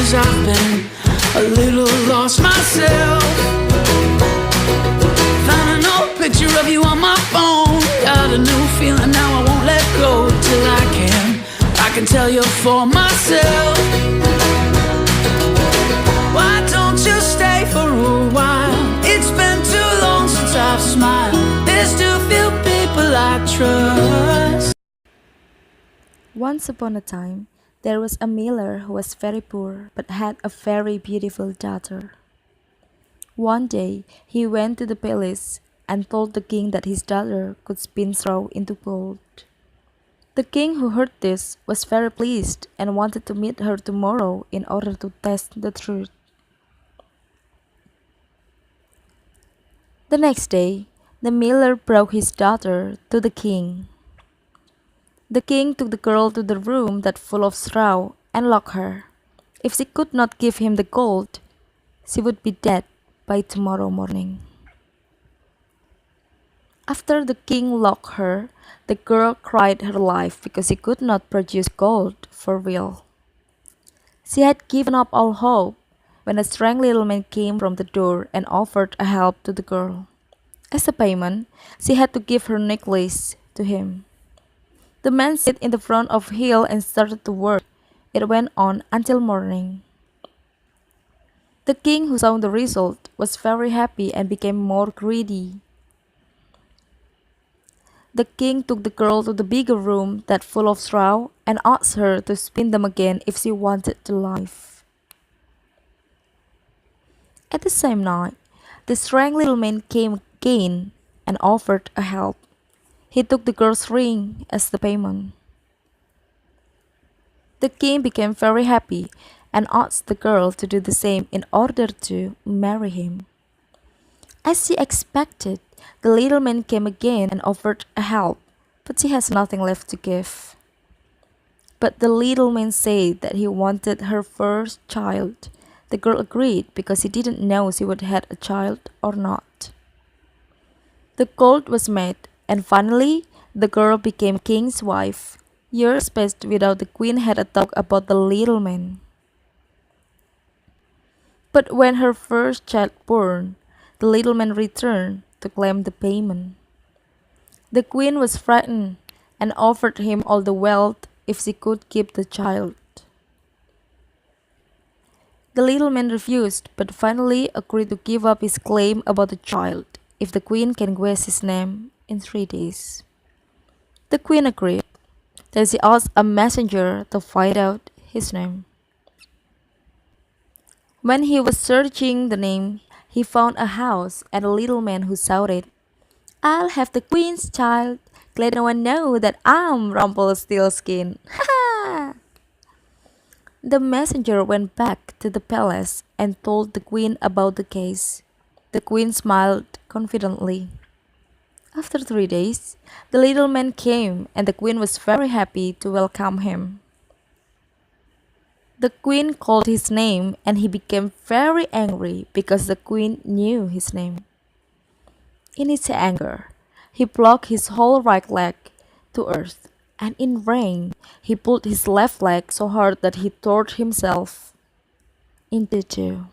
'cause I've been a little lost myself. Found an old picture of you on my phone. Got a new feeling now, I won't let go till I can tell you for myself. Why don't you stay for a while? It's been too long since I've smiled. There's too few people I trust. Once upon a time, there was a miller who was very poor but had a very beautiful daughter. One day, he went to the palace and told the king that his daughter could spin straw into gold. The king, who heard this, was very pleased and wanted to meet her tomorrow in order to test the truth. The next day, the miller brought his daughter to the king. The king took the girl to the room that full of straw and locked her. If she could not give him the gold, she would be dead by tomorrow morning. After the king locked her, the girl cried her life because she could not produce gold for real. She had given up all hope when a strange little man came from the door and offered a help to the girl. As a payment, she had to give her necklace to him. The man sat in the front of the hill and started to work. It went on until morning. The king, who saw the result, was very happy and became more greedy. The king took the girl to the bigger room that full of straw and asked her to spin them again if she wanted to live. At the same night, the strange little man came again and offered a help. He took the girl's ring as the payment. The king became very happy and asked the girl to do the same in order to marry him. As she expected, the little man came again and offered a help, but she has nothing left to give. But the little man said that he wanted her first child. The girl agreed because he didn't know she would have a child or not. The gold was made, and finally the girl became king's wife. Years passed without the queen had a talk about the little man. But when her first child born, the little man returned to claim the payment. The queen was frightened and offered him all the wealth if she could keep the child. The little man refused, but finally agreed to give up his claim about the child if the queen can guess his name in 3 days. The queen agreed. Then she asked a messenger to find out his name. When he was searching the name, he found a house and a little man who shouted, "I'll have the queen's child. Let no one know that I'm Rumpelstitskin." The messenger went back to the palace and told the queen about the case. The queen smiled confidently. After 3 days, the little man came and the queen was very happy to welcome him. The queen called his name and he became very angry because the queen knew his name. In his anger, he blocked his whole right leg to earth, and in rain, he pulled his left leg so hard that he tore himself into two.